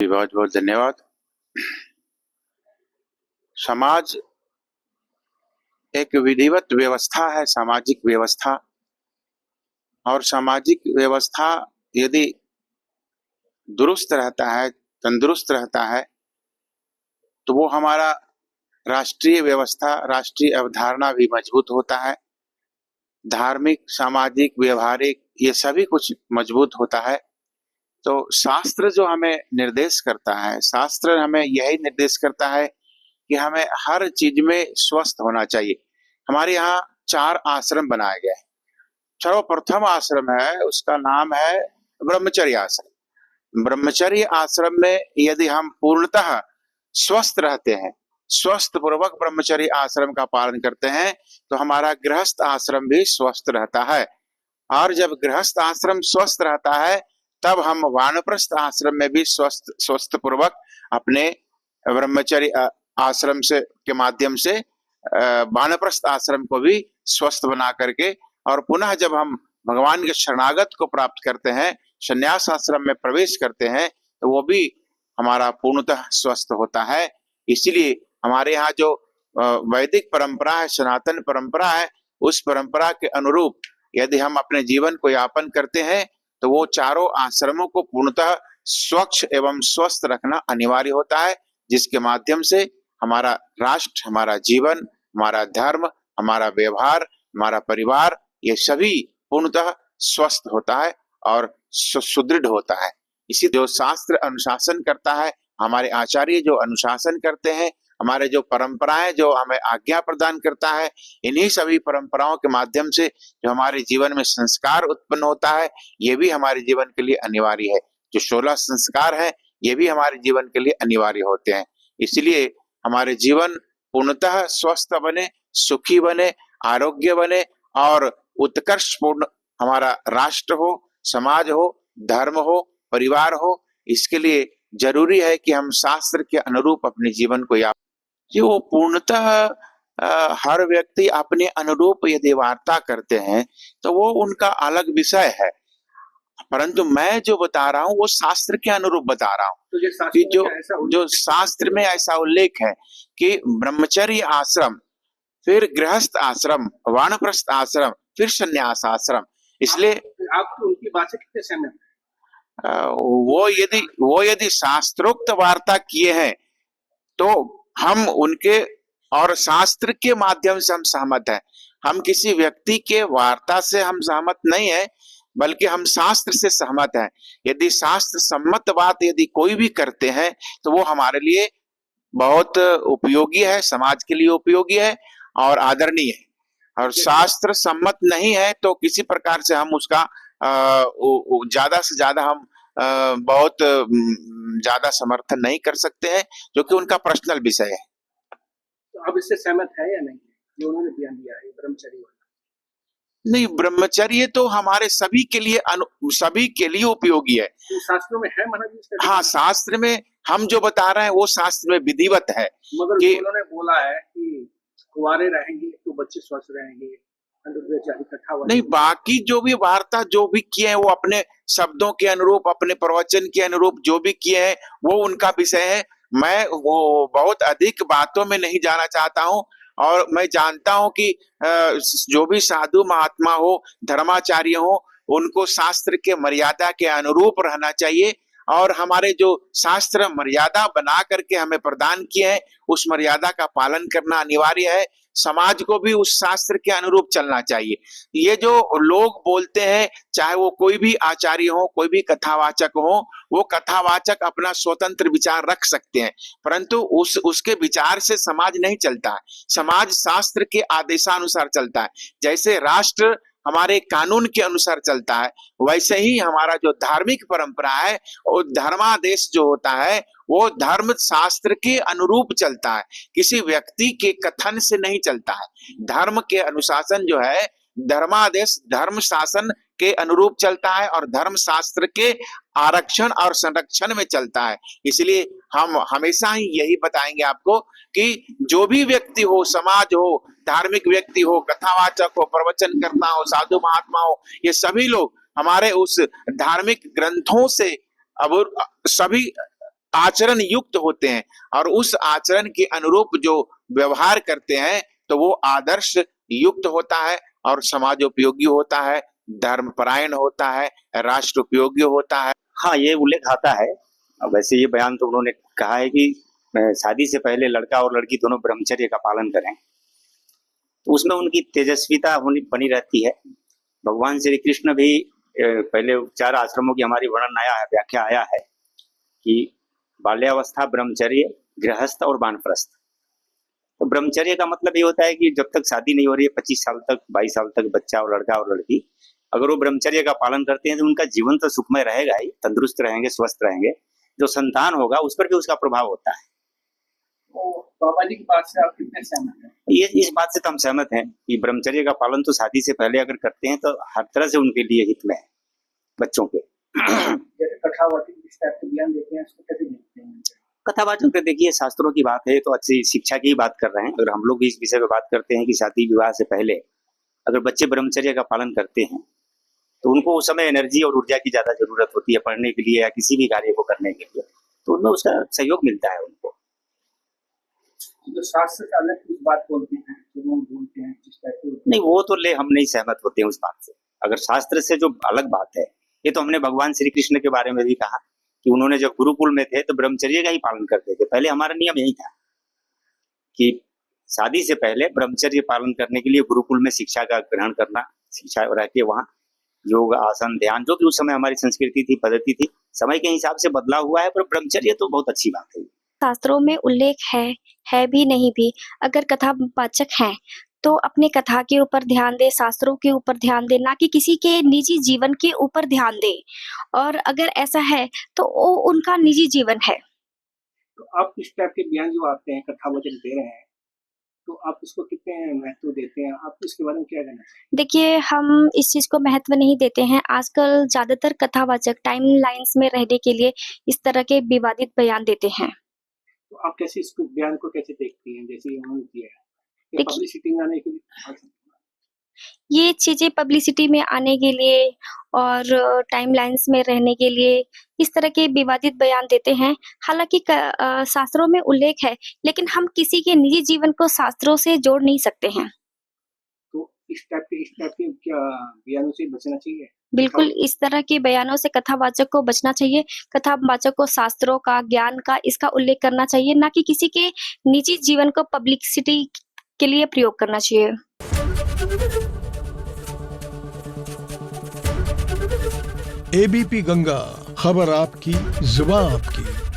बहुत बहुत धन्यवाद। समाज एक विधिवत व्यवस्था है, सामाजिक व्यवस्था। और सामाजिक व्यवस्था यदि दुरुस्त रहता है, तंदुरुस्त रहता है, तो वो हमारा राष्ट्रीय व्यवस्था, राष्ट्रीय अवधारणा भी मजबूत होता है। धार्मिक, सामाजिक, व्यवहारिक ये सभी कुछ मजबूत होता है। तो शास्त्र जो हमें निर्देश करता है, शास्त्र हमें यही निर्देश करता है कि हमें हर चीज में स्वस्थ होना चाहिए। हमारे यहाँ 4 आश्रम बनाए गए हैं। सर्वप्रथम आश्रम है, उसका नाम है ब्रह्मचर्य आश्रम। ब्रह्मचर्य आश्रम में यदि हम पूर्णतः स्वस्थ रहते हैं, स्वस्थ पूर्वक ब्रह्मचर्य आश्रम का पालन करते हैं, तो हमारा गृहस्थ आश्रम भी स्वस्थ रहता है। और जब गृहस्थ आश्रम स्वस्थ रहता है, तब हम वानप्रस्थ आश्रम में भी स्वस्थ पूर्वक अपने ब्रह्मचर्य आश्रम से के माध्यम से वानप्रस्थ आश्रम को भी स्वस्थ बना करके, और पुनः जब हम भगवान के शरणागत को प्राप्त करते हैं, संन्यास आश्रम में प्रवेश करते हैं, तो वो भी हमारा पूर्णतः स्वस्थ होता है। इसलिए हमारे यहाँ जो वैदिक परंपरा है, सनातन परंपरा है, उस परंपरा के अनुरूप यदि हम अपने जीवन को यापन करते हैं, तो वो चारों आश्रमों को पूर्णतः स्वच्छ एवं स्वस्थ रखना अनिवार्य होता है, जिसके माध्यम से हमारा राष्ट्र, हमारा जीवन, हमारा धर्म, हमारा व्यवहार, हमारा परिवार, ये सभी पूर्णतः स्वस्थ होता है और सुदृढ़ होता है। इसी जो शास्त्र अनुशासन करता है, हमारे आचार्य जो अनुशासन करते हैं, हमारे जो परंपराएं जो हमें आज्ञा प्रदान करता है, इन्हीं सभी परंपराओं के माध्यम से जो हमारे जीवन में संस्कार उत्पन्न होता है, ये भी हमारे जीवन के लिए अनिवार्य है। जो 16 संस्कार है, ये भी हमारे जीवन के लिए अनिवार्य होते हैं। इसलिए हमारे जीवन पूर्णतः स्वस्थ बने, सुखी बने, आरोग्य बने और उत्कर्षपूर्ण हमारा राष्ट्र हो, समाज हो, धर्म हो, परिवार हो, इसके लिए जरूरी है कि हम शास्त्र के अनुरूप अपने जीवन को वो पूर्णतः हर व्यक्ति अपने अनुरूप यदि वार्ता करते हैं, तो वो उनका अलग विषय है। परंतु मैं जो बता रहा हूँ वो शास्त्र के अनुरूप बता रहा हूँ। तो कि जो शास्त्र में ऐसा उल्लेख है कि ब्रह्मचर्य आश्रम, फिर गृहस्थ आश्रम, वानप्रस्थ आश्रम, फिर संन्यास आश्रम। इसलिए आप उनकी बात से कितने सहमत हैं? वो यदि शास्त्रोक्त वार्ता किए हैं, तो हम उनके और शास्त्र के माध्यम से हम सहमत हैं। हम किसी व्यक्ति के वार्ता से हम सहमत नहीं है, बल्कि हम शास्त्र से सहमत हैं। यदि शास्त्र सम्मत बात यदि कोई भी करते हैं, तो वो हमारे लिए बहुत उपयोगी है, समाज के लिए उपयोगी है और आदरणीय है। और शास्त्र सम्मत नहीं है तो किसी प्रकार से हम उसका ज्यादा से ज्यादा हम बहुत ज्यादा समर्थन नहीं कर सकते हैं, जो कि उनका पर्सनल विषय है। तो अब इससे सहमत है या नहीं, जो उन्होंने बयान दिया है ब्रह्मचर्य वाला? नहीं, ब्रह्मचर्य तो हमारे सभी के लिए उपयोगी है। तो शास्त्रों में है महाराज जी? हाँ, शास्त्र में हम जो बता रहे हैं वो शास्त्र में विधिवत है। मगर कि उन्होंने बोला है कि कुंवारे रहेंगे तो बच्चे स्वस्थ रहेंगे, नहीं, बाकी जो भी वार्ता जो भी किए हैं, वो अपने शब्दों के अनुरूप, अपने प्रवचन के अनुरूप जो भी किए हैं, वो उनका विषय है। मैं वो बहुत अधिक बातों में नहीं जाना चाहता हूँ, और मैं जानता हूँ कि जो भी साधु महात्मा हो, धर्माचार्य हो, उनको शास्त्र के मर्यादा के अनुरूप रहना चाहिए। और हमारे जो शास्त्र मर्यादा बना करके हमें प्रदान किए हैं, उस मर्यादा का पालन करना अनिवार्य है। समाज को भी उस शास्त्र के अनुरूप चलना चाहिए। ये जो लोग बोलते हैं, चाहे वो कोई भी आचार्य हो, कोई भी कथावाचक हो, वो कथावाचक अपना स्वतंत्र विचार रख सकते हैं, परंतु उसके विचार से समाज नहीं चलता है। समाज शास्त्र के आदेशानुसार चलता है। जैसे राष्ट्र हमारे कानून के अनुसार चलता है, वैसे ही हमारा जो धार्मिक परंपरा है, वो धर्मादेश जो होता है, वो धर्म शास्त्र के अनुरूप चलता है, किसी व्यक्ति के कथन से नहीं चलता है। धर्म के अनुशासन जो है, धर्मादेश धर्म शासन के अनुरूप चलता है और धर्म शास्त्र के आरक्षण और संरक्षण में चलता है। इसलिए हम हमेशा ही यही बताएंगे आपको कि जो भी व्यक्ति हो, समाज हो, धार्मिक व्यक्ति हो, कथावाचक हो, प्रवचन करता हो, साधु महात्मा हो, ये सभी लोग हमारे उस धार्मिक ग्रंथों से अब सभी आचरण युक्त होते हैं और उस आचरण के अनुरूप जो व्यवहार करते हैं तो वो आदर्श युक्त होता है और समाज उपयोगी होता है, धर्मपरायण होता है, राष्ट्र उपयोगी होता है। हाँ, ये उल्लेख आता है। अब वैसे ये बयान तो उन्होंने कहा है कि शादी से पहले लड़का और लड़की दोनों ब्रह्मचर्य का पालन करें, तो उसमें उनकी तेजस्विता होनी बनी रहती है। भगवान श्री कृष्ण भी पहले 4 आश्रमों की हमारी वर्णन आया है, व्याख्या आया है कि बाल्यावस्था, ब्रह्मचर्य, गृहस्थ और वानप्रस्थ। तो ब्रह्मचर्य का मतलब ये होता है कि जब तक शादी नहीं हो रही है, 25 साल तक, 22 साल तक बच्चा और लड़का और लड़की अगर वो ब्रह्मचर्य का पालन करते हैं तो उनका जीवन तो सुखमय रहेगा ही, तंदुरुस्त रहेंगे, स्वस्थ रहेंगे। जो संतान होगा उस पर भी उसका प्रभाव होता है। तो बाबा जी की बात से आप कितने सहमत हैं? ये इस बात से तो हम सहमत हैं कि ब्रह्मचर्य का पालन तो शादी से पहले अगर करते हैं तो हर तरह से उनके लिए हित में है बच्चों के। जैसे कथावाचक इस टाइप के बयान देते हैं, इसको कैसे देखते हैं? कथावाचक पे देखिए, शास्त्रों की बात है तो अच्छी शिक्षा की ही बात कर रहे हैं। अगर हम लोग भी इस विषय पे बात करते हैं कि शादी विवाह से पहले अगर बच्चे ब्रह्मचर्य का पालन करते हैं तो उनको उस समय एनर्जी और ऊर्जा की ज्यादा जरूरत होती है पढ़ने के लिए या किसी भी कार्य को करने के लिए, तो उनमें उसका सहयोग मिलता है उनको। जो शास्त्र चालक इस बात बोलते हैं, जो लोग बोलते हैं जिस टाइप के, नहीं, वो तो हम नहीं सहमत होते हैं उस बात से। अगर शास्त्र से जो अलग बात है, ये तो हमने भगवान श्री कृष्ण के बारे में भी कहा कि उन्होंने जब गुरुकुल में थे तो ब्रह्मचर्य का ही पालन करते थे। पहले हमारा नियम यही था कि शादी से पहले ब्रह्मचर्य पालन करने के लिए गुरुकुल में शिक्षा का ग्रहण करना, शिक्षा रह के वहाँ योग, आसन, ध्यान, जो भी उस समय हमारी संस्कृति थी, पद्धति थी, समय के हिसाब से बदला हुआ है, पर ब्रह्मचर्य तो बहुत अच्छी बात है। शास्त्रों में उल्लेख है भी नहीं भी, अगर कथावाचक हैं तो अपने कथा के ऊपर ध्यान दे, शास्त्रों के ऊपर ध्यान दे, ना कि किसी के निजी जीवन के ऊपर ध्यान दे। और अगर ऐसा है तो वो उनका निजी जीवन है। तो आप इस टाइप के बयान जो आते हैं, कथावाचक दे रहे हैं, तो आप इसको कितने महत्व देते हैं? आप इसके बारे में क्या कहना चाहते हैं? देखिए, हम इस चीज को महत्व नहीं देते हैं। आजकल ज्यादातर कथावाचक टाइम लाइन्स में रहने के लिए इस तरह के विवादित बयान देते हैं। तो आप कैसे इस बयान को कैसे देखती हैं, जैसे उन्होंने किया है? ये देखिए, पब्लिसिटी में आने के लिए ये चीजें पब्लिसिटी में आने के लिए और टाइम लाइन्स में रहने के लिए इस तरह के विवादित बयान देते हैं। हालांकि शास्त्रों में उल्लेख है, लेकिन हम किसी के निजी जीवन को शास्त्रों से जोड़ नहीं सकते हैं। तो इस टाइप के क्या बयानों से बचना चाहिए? बिल्कुल, इस तरह के बयानों से कथावाचक को बचना चाहिए। कथावाचक को शास्त्रों का, ज्ञान का, इसका उल्लेख करना चाहिए, ना कि किसी के निजी जीवन को पब्लिसिटी के लिए प्रयोग करना चाहिए। एबीपी गंगा, खबर आपकी, जुबान आपकी।